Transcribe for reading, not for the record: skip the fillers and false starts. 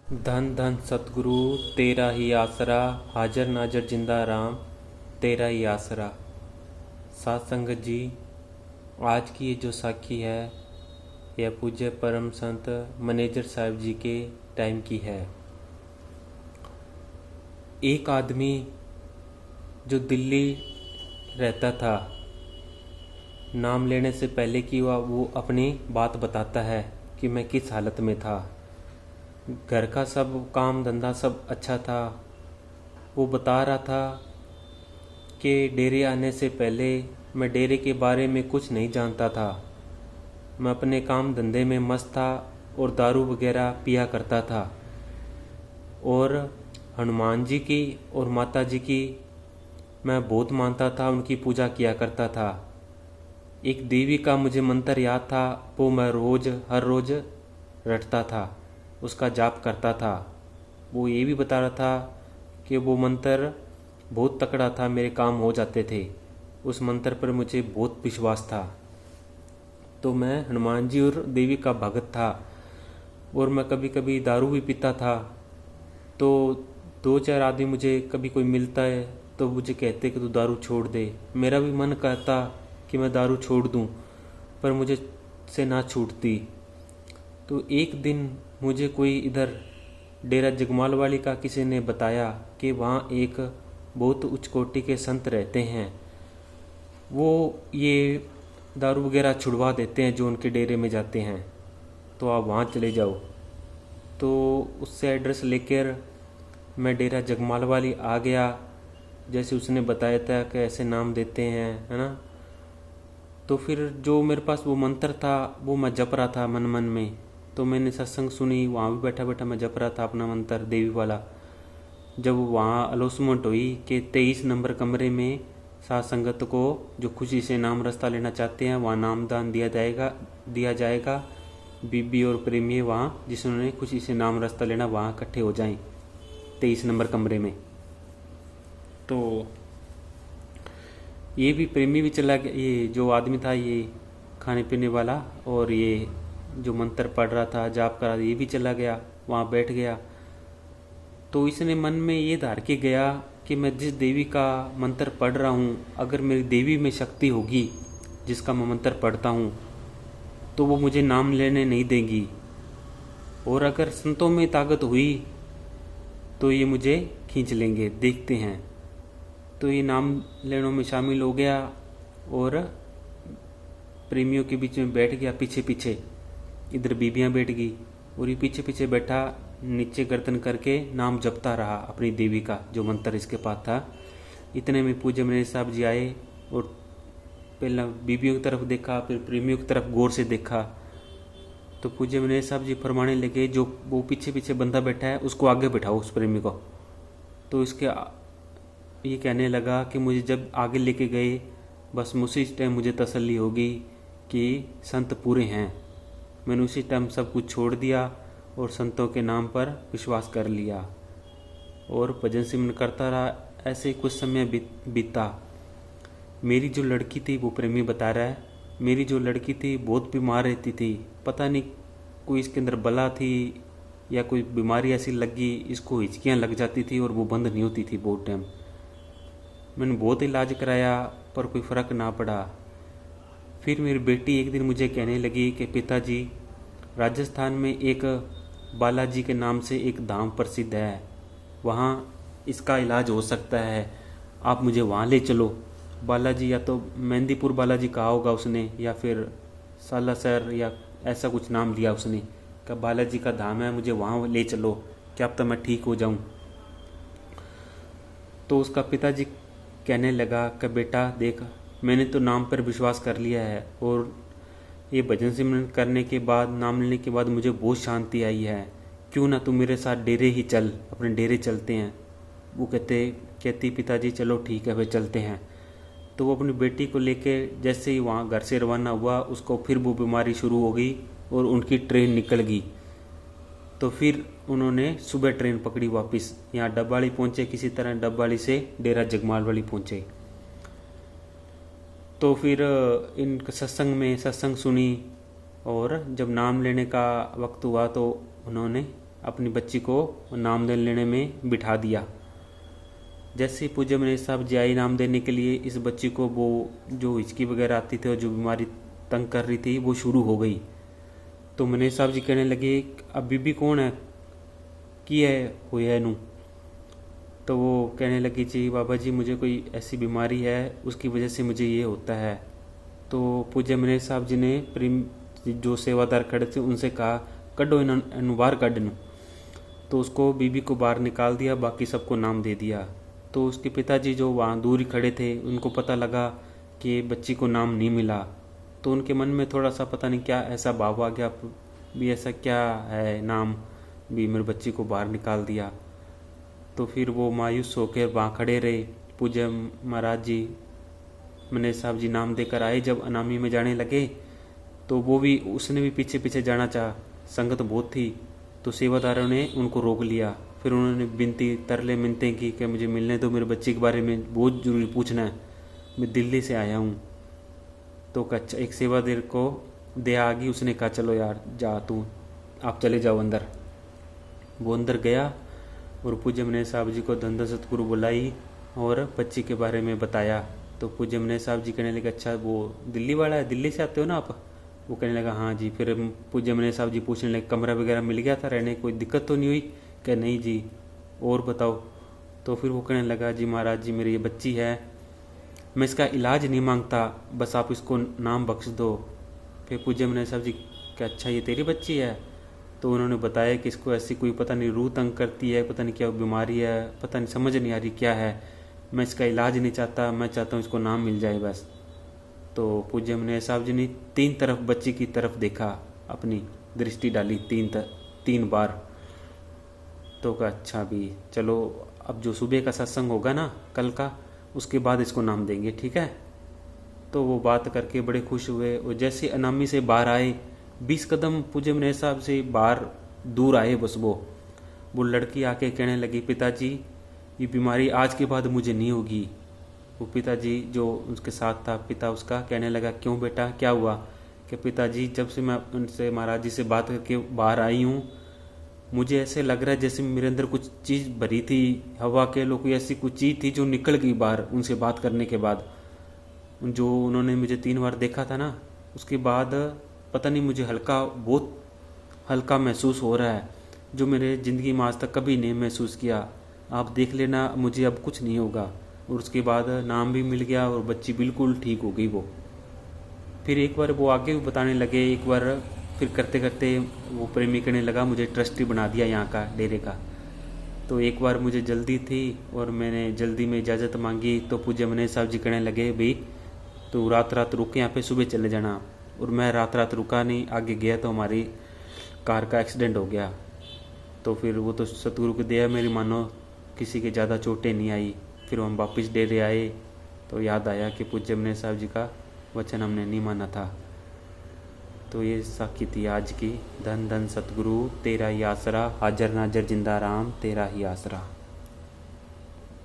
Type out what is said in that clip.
धन धन सतगुरु तेरा ही आसरा, हाजर नाजर जिंदा राम तेरा ही आसरा। सात संगत जी, आज की ये जो साखी है यह पूज्य परम संत मैनेजर साहब जी के टाइम की है। एक आदमी जो दिल्ली रहता था, नाम लेने से पहले की वो अपनी बात बताता है कि मैं किस हालत में था। घर का सब काम धंधा सब अच्छा था। वो बता रहा था कि डेरे आने से पहले मैं डेरे के बारे में कुछ नहीं जानता था। मैं अपने काम धंधे में मस्त था और दारू वगैरह पिया करता था, और हनुमान जी की और माता जी की मैं बहुत मानता था, उनकी पूजा किया करता था। एक देवी का मुझे मंत्र याद था, वो मैं हर रोज़ रटता था, उसका जाप करता था। वो ये भी बता रहा था कि वो मंत्र बहुत तकड़ा था, मेरे काम हो जाते थे। उस मंत्र पर मुझे बहुत विश्वास था। तो मैं हनुमान जी और देवी का भगत था, और मैं कभी कभी दारू भी पीता था। तो दो चार आदमी मुझे कभी कोई मिलता है तो मुझे कहते कि तू दारू छोड़ दे। मेरा भी मन करता कि मैं दारू छोड़ दूं, पर मुझे से ना छूटती। तो एक दिन मुझे कोई इधर डेरा जगमाल वाली का किसी ने बताया कि वहाँ एक बहुत उच्च कोटि के संत रहते हैं। वो ये दारू वगैरह छुड़वा देते हैं जो उनके डेरे में जाते हैं, तो आप वहाँ चले जाओ। तो उससे एड्रेस लेकर मैं डेरा जगमाल वाली आ गया, जैसे उसने बताया था कि ऐसे नाम देते हैं, है ना। तो फिर जो मेरे पास वो मंत्र था वो मैं जप रहा था मन मन में। तो मैंने सत्संग सुनी, वहाँ भी बैठा बैठा मैं जप रहा था अपना मंत्र देवी वाला। जब वहाँ अनाउंसमेंट हुई कि 23 नंबर कमरे में साथ संगत को जो खुशी से नाम रास्ता लेना चाहते हैं वहाँ नामदान दिया जाएगा। बीबी और प्रेमी वहाँ जिन्होंने खुशी से नाम रास्ता लेना वहाँ इकट्ठे हो जाएं 23 नंबर कमरे में। तो ये भी प्रेमी भी चला गया, ये जो आदमी था ये खाने पीने वाला, और ये जो मंत्र पढ़ रहा था जाप कर रहा था, ये भी चला गया, वहाँ बैठ गया। तो इसने मन में ये धार के गया कि मैं जिस देवी का मंत्र पढ़ रहा हूँ, अगर मेरी देवी में शक्ति होगी जिसका मैं मंत्र पढ़ता हूँ, तो वो मुझे नाम लेने नहीं देगी, और अगर संतों में ताकत हुई तो ये मुझे खींच लेंगे, देखते हैं। तो ये नाम लेनों में शामिल हो गया और प्रेमियों के बीच में बैठ गया पीछे पीछे। इधर बीबियाँ बैठ गई और ये पीछे पीछे बैठा, नीचे गर्दन करके नाम जपता रहा अपनी देवी का जो मंत्र इसके पास था। इतने में पूज्य मैनेजर साहब जी आए और पहला बीबियों की तरफ देखा, फिर प्रेमियों की तरफ गौर से देखा। तो पूज्य मैनेजर साहब जी फरमाने लगे, जो वो पीछे पीछे बंदा बैठा है उसको आगे बैठाओ, उस प्रेमी को। तो इसके ये कहने लगा कि मुझे जब आगे लेके गए बस उसी टाइम मुझे तसल्ली होगी कि संत पूरे हैं। मैंने उसी टाइम सब कुछ छोड़ दिया और संतों के नाम पर विश्वास कर लिया और भजन सिमरन करता रहा। ऐसे कुछ समय बीता। मेरी जो लड़की थी, वो प्रेमी बता रहा है, मेरी जो लड़की थी बहुत बीमार रहती थी। पता नहीं कोई इसके अंदर बला थी या कोई बीमारी ऐसी लगी, इसको हिचकियाँ लग जाती थी और वो बंद नहीं होती थी बहुत टाइम। मैंने बहुत इलाज कराया पर कोई फ़र्क ना पड़ा। फिर मेरी बेटी एक दिन मुझे कहने लगी कि पिताजी, राजस्थान में एक बालाजी के नाम से एक धाम प्रसिद्ध है, वहाँ इसका इलाज हो सकता है, आप मुझे वहाँ ले चलो। बालाजी या तो मेहंदीपुर बालाजी कहा होगा उसने, या फिर सालासर या ऐसा कुछ नाम लिया उसने, कि बालाजी का धाम है, मुझे वहाँ ले चलो, क्या अब तक मैं ठीक हो जाऊँ। तो उसका पिताजी कहने लगा कि बेटा देख, मैंने तो नाम पर विश्वास कर लिया है, और ये भजन सिमरन करने के बाद, नाम लेने के बाद मुझे बहुत शांति आई है। क्यों ना तू मेरे साथ डेरे ही चल, अपने डेरे चलते हैं। वो कहती पिताजी चलो ठीक है, फिर चलते हैं। तो वो अपनी बेटी को लेके जैसे ही वहाँ घर से रवाना हुआ, उसको फिर वो बीमारी शुरू हो गई और उनकी ट्रेन निकल गई। तो फिर उन्होंने सुबह ट्रेन पकड़ी वापस, यहाँ डब्बाली पहुँचे, किसी तरह डब्बाली से डेरा जगमाल वाली पहुँचे। तो फिर इन सत्संग में सत्संग सुनी, और जब नाम लेने का वक्त हुआ तो उन्होंने अपनी बच्ची को नाम लेने में बिठा दिया। जैसे ही पूज्य मनीष साहब जी आई नाम देने के लिए, इस बच्ची को वो जो हिचकी वगैरह आती थी और जो बीमारी तंग कर रही थी वो शुरू हो गई। तो मनीष साहब जी कहने लगे अब बीबी कौन है की है हुई है नू। तो वो कहने लगी जी बाबा जी मुझे कोई ऐसी बीमारी है उसकी वजह से मुझे ये होता है। तो पूज्य मनीष साहब जी ने प्रेम जो सेवादार खड़े थे उनसे कहा कड्डो इन्हों बाहर कड्ड नू। तो उसको बीबी को बाहर निकाल दिया, बाकी सबको नाम दे दिया। तो उसके पिताजी जो वहाँ दूर ही खड़े थे उनको पता लगा कि बच्ची को नाम नहीं मिला। तो उनके मन में थोड़ा सा पता नहीं क्या ऐसा भाव आ गया भी ऐसा क्या है नाम भी मेरी बच्ची को बाहर निकाल दिया। तो फिर वो मायूस होकर वहाँ खड़े रहे। पूज्य महाराज जी मनीष साहब जी नाम देकर आए। जब अनामी में जाने लगे तो वो भी उसने भी पीछे पीछे जाना चाहा, संगत बहुत थी। तो सेवादारों ने उनको रोक लिया। फिर उन्होंने बिनती तरले मिनतें की कि मुझे मिलने दो, मेरे बच्चे के बारे में बहुत ज़रूरी पूछना है, मैं दिल्ली से आया हूँ। तो कच्चा एक सेवादार को दया आ गई, उसने कहा चलो यार जा तू, आप चले जाओ अंदर। वो अंदर गया और पूज्य मनीष साहब जी को धन सतगुरु बुलाई और बच्ची के बारे में बताया। तो पूज्य मनीष साहब जी कहने लगे अच्छा वो दिल्ली वाला है, दिल्ली से आते हो ना आप। वो कहने लगा हाँ जी। फिर पूज्य मनीष साहब जी पूछने लगे कमरा वगैरह मिल गया था रहने, कोई दिक्कत तो नहीं हुई। कह नहीं जी, और बताओ। तो फिर वो कहने लगा जी महाराज जी मेरी ये बच्ची है, मैं इसका इलाज नहीं मांगता, बस आप इसको नाम बख्श दो। फिर पूज्य मनीष साहब जी क्या अच्छा ये तेरी बच्ची है। तो उन्होंने बताया कि इसको ऐसी कोई पता नहीं रूह तंग करती है, पता नहीं क्या बीमारी है, पता नहीं समझ नहीं आ रही क्या है, मैं इसका इलाज नहीं चाहता, मैं चाहता हूँ इसको नाम मिल जाए बस। तो पूज्य मनीष साहब जी ने 3 तरफ बच्ची की तरफ देखा, अपनी दृष्टि डाली 3 बार। तो कहा अच्छा भी चलो अब जो सुबह का सत्संग होगा ना कल का, उसके बाद इसको नाम देंगे, ठीक है। तो वो बात करके बड़े खुश हुए। और जैसे अनामी से बाहर आए 20 कदम पूज्य मनीष साहब से बाहर दूर आए बस वो लड़की आके कहने लगी पिताजी ये बीमारी आज के बाद मुझे नहीं होगी। वो पिताजी जो उसके साथ था, पिता उसका कहने लगा क्यों बेटा क्या हुआ। कि पिताजी जब से मैं उनसे महाराज जी से बात करके बाहर आई हूँ, मुझे ऐसे लग रहा है जैसे मेरे अंदर कुछ चीज़ भरी थी, हवा के लो कोई ऐसी कुछ चीज़ थी जो निकल गई बाहर उनसे बात करने के बाद। जो उन्होंने मुझे 3 बार देखा था ना, उसके बाद पता नहीं मुझे बहुत हल्का महसूस हो रहा है, जो मेरे ज़िंदगी में आज तक कभी नहीं महसूस किया। आप देख लेना मुझे अब कुछ नहीं होगा। और उसके बाद नाम भी मिल गया और बच्ची बिल्कुल ठीक हो गई। वो फिर एक बार वो आगे भी बताने लगे, एक बार फिर करते करते वो प्रेमी कहने लगा मुझे ट्रस्टी बना दिया यहाँ का डेरे का। तो एक बार मुझे जल्दी थी और मैंने जल्दी में इजाज़त मांगी। तो पूज्य मनीष साहब जी कहने लगे भाई तो रात रुक यहाँ पे सुबह चले जाना। और मैं रात रुका नहीं, आगे गया तो हमारी कार का एक्सीडेंट हो गया। तो फिर वो तो सतगुरु की दया मेरी मानो किसी के ज़्यादा चोटें नहीं आई। फिर हम वापस डेरे आए तो याद आया कि पूज्य मनीष साहब जी का वचन हमने नहीं माना था। तो ये साखी थी आज की। धन धन सतगुरु तेरा ही आसरा, हाजर नाजर जिंदा राम तेरा ही आसरा।